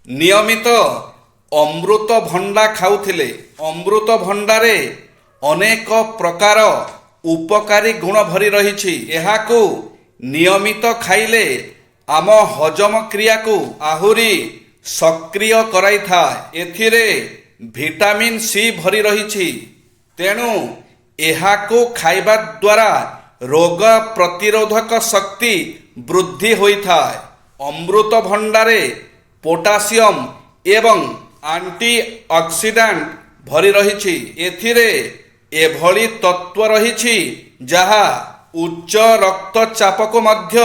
ନିୟମିତ ଅମୃତଭଣ୍ଡା ଖାଉଥିଲେ। ଅମୃତଭଣ୍ଡାରେ ଅନେକ ପ୍ରକାର ଉପକାରୀ ଗୁଣ ଭରି ରହିଛି। ଏହାକୁ ନିୟମିତ ଖାଇଲେ ଆମ ହଜମ କ୍ରିୟାକୁ ଆହୁରି ସକ୍ରିୟ କରାଇଥାଏ। ଏଥିରେ ଭିଟାମିନ୍ ସି ଭରି ରହିଛି। ତେଣୁ ଏହାକୁ ଖାଇବା ଦ୍ୱାରା ରୋଗ ପ୍ରତିରୋଧକ ଶକ୍ତି ବୃଦ୍ଧି ହୋଇଥାଏ। ଅମୃତଭଣ୍ଡାରେ ପୋଟାସିୟମ ଏବଂ ଆଣ୍ଟିଅକ୍ସିଡାଣ୍ଟ ଭରି ରହିଛି। ଏଥିରେ ଏଭଳି ତତ୍ତ୍ୱ ରହିଛି ଯାହା ଉଚ୍ଚ ରକ୍ତଚାପକୁ ମଧ୍ୟ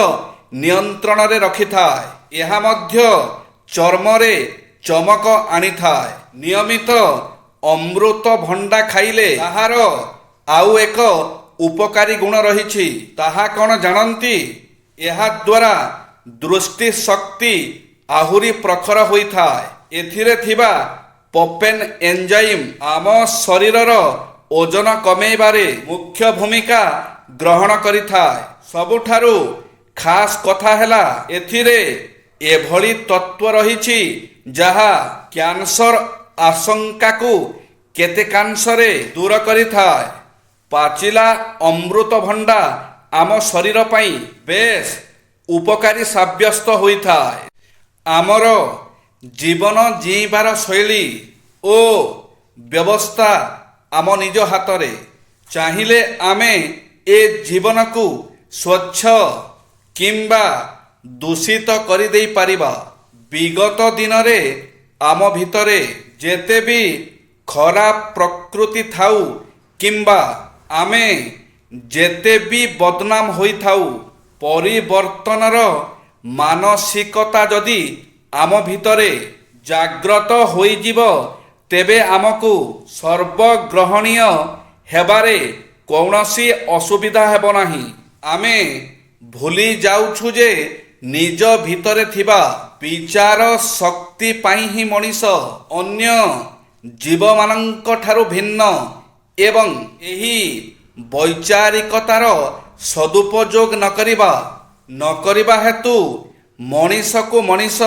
ନିୟନ୍ତ୍ରଣରେ ରଖିଥାଏ। ଏହା ମଧ୍ୟ ଚର୍ମରେ ଚମକ ଆଣିଥାଏ। ନିୟମିତ ଅମୃତଭଣ୍ଡା ଖାଇଲେ ତାହାର ଆଉ ଏକ ଉପକାରୀ ଗୁଣ ରହିଛି। ତାହା କ'ଣ ଜାଣନ୍ତି? ଏହାଦ୍ୱାରା ଦୃଷ୍ଟି ଶକ୍ତି ଆହୁରି ପ୍ରଖର ହୋଇଥାଏ। ଏଥିରେ ଥିବା ପପେନ୍ ଏଞ୍ଜାଇମ୍ ଆମ ଶରୀରର ଓଜନ କମେଇବାରେ ମୁଖ୍ୟ ଭୂମିକା ଗ୍ରହଣ କରିଥାଏ। ସବୁଠାରୁ ଖାସ୍ କଥା ହେଲା ଏଥିରେ ଏଭଳି ତତ୍ତ୍ୱ ରହିଛି ଯାହା କ୍ୟାନ୍ସର ଆଶଙ୍କାକୁ କେତେକାଂଶରେ ଦୂର କରିଥାଏ। ପାଚିଲା ଅମୃତଭଣ୍ଡା ଆମ ଶରୀର ପାଇଁ ବେଶ୍ ଉପକାରୀ ସାବ୍ୟସ୍ତ ହୋଇଥାଏ। ଆମର ଜୀବନ ଜୀଇବାର ଶୈଳୀ ଓ ବ୍ୟବସ୍ଥା ଆମ ନିଜ ହାତରେ। ଚାହିଁଲେ ଆମେ ଏ ଜୀବନକୁ ସ୍ୱଚ୍ଛ କିମ୍ବା ଦୂଷିତ କରିଦେଇପାରିବା। ବିଗତ ଦିନରେ ଆମ ଭିତରେ ଯେତେ ବି ଖରାପ ପ୍ରକୃତି ଥାଉ କିମ୍ବା ଆମେ ଯେତେ ବି ବଦନାମ ହୋଇଥାଉ, ପରିବର୍ତ୍ତନର ମାନସିକତା ଯଦି ଆମ ଭିତରେ ଜାଗ୍ରତ ହୋଇଯିବ ତେବେ ଆମକୁ ସର୍ବଗ୍ରହଣୀୟ ହେବାରେ କୌଣସି ଅସୁବିଧା ହେବ ନାହିଁ। ଆମେ ଭୁଲି ଯାଉଛୁ ଯେ ନିଜ ଭିତରେ ଥିବା ବିଚାର ଶକ୍ତି ପାଇଁ ହିଁ ମଣିଷ ଅନ୍ୟ ଜୀବମାନଙ୍କ ଠାରୁ ଭିନ୍ନ ଏବଂ ଏହି ବୈଚାରିକତାର ସଦୁପଯୋଗ ନ କରିବା ହେତୁ ମଣିଷକୁ ମଣିଷ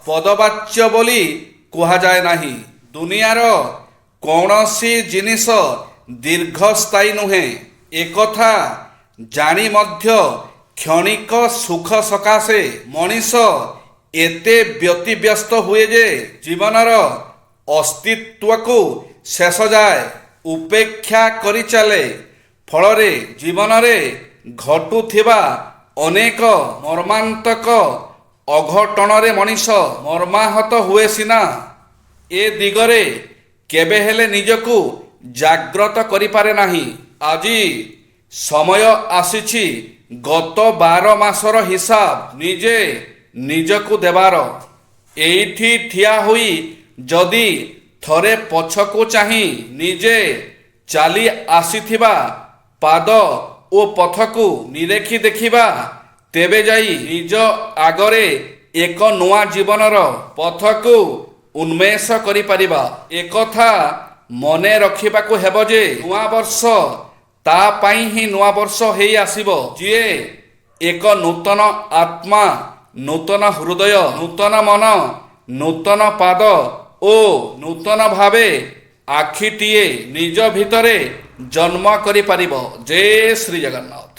ପଦବାଚ୍ୟ ବୋଲି କୁହାଯାଏ ନାହିଁ। ଦୁନିଆର କୌଣସି ଜିନିଷ ଦୀର୍ଘସ୍ଥାୟୀ ନୁହେଁ। ଏକଥା ଜାଣି ମଧ୍ୟ କ୍ଷଣିକ ସୁଖ ସକାଶେ ମଣିଷ ଏତେ ବ୍ୟତିବ୍ୟସ୍ତ ହୁଏ ଯେ ଜୀବନର ଅସ୍ତିତ୍ୱକୁ ଶେଷ ଯାଏ ଉପେକ୍ଷା କରି ଚାଲେ। ଫଳରେ ଜୀବନରେ ଘଟୁଥିବା ଅନେକ ମର୍ମାନ୍ତକ ଅଘଟଣରେ ମଣିଷ ମର୍ମାହତ ହୁଏ ସିନା, ଏ ଦିଗରେ କେବେ ହେଲେ ନିଜକୁ ଜାଗ୍ରତ କରିପାରେ ନାହିଁ। ଆଜି ସମୟ ଆସିଛି ଗତ 12 ମାସର ହିସାବ ନିଜେ ନିଜକୁ ଦେବାର। ଏଇଠି ଠିଆ ହୋଇ ଯଦି ଥରେ ପଛକୁ ଚାହିଁ ନିଜେ ଚାଲି ଆସିଥିବା ପାଦ ଓ ପଥକୁ ନିରେଖି ଦେଖିବା, ତେବେ ଯାଇ ନିଜ ଆଗରେ ଏକ ନୂଆ ଜୀବନର ପଥକୁ ଉନ୍ମେଷ କରିପାରିବା। ଏକଥା ମନେ ରଖିବାକୁ ହେବ ଯେ ନୂଆବର୍ଷ ତା ପାଇଁ ହିଁ ନୂଆବର୍ଷ ହେଇ ଆସିବ ଯିଏ ଏକ ନୂତନ ଆତ୍ମା, ନୂତନ ହୃଦୟ, ନୂତନ ମନ, ନୂତନ ପାଦ ଓ ନୂତନ ଭାବେ ଆଖିଟିଏ ନିଜ ଭିତରେ ଜନ୍ମ କରିପାରିବ। ଜୟ ଶ୍ରୀ ଜଗନ୍ନାଥ।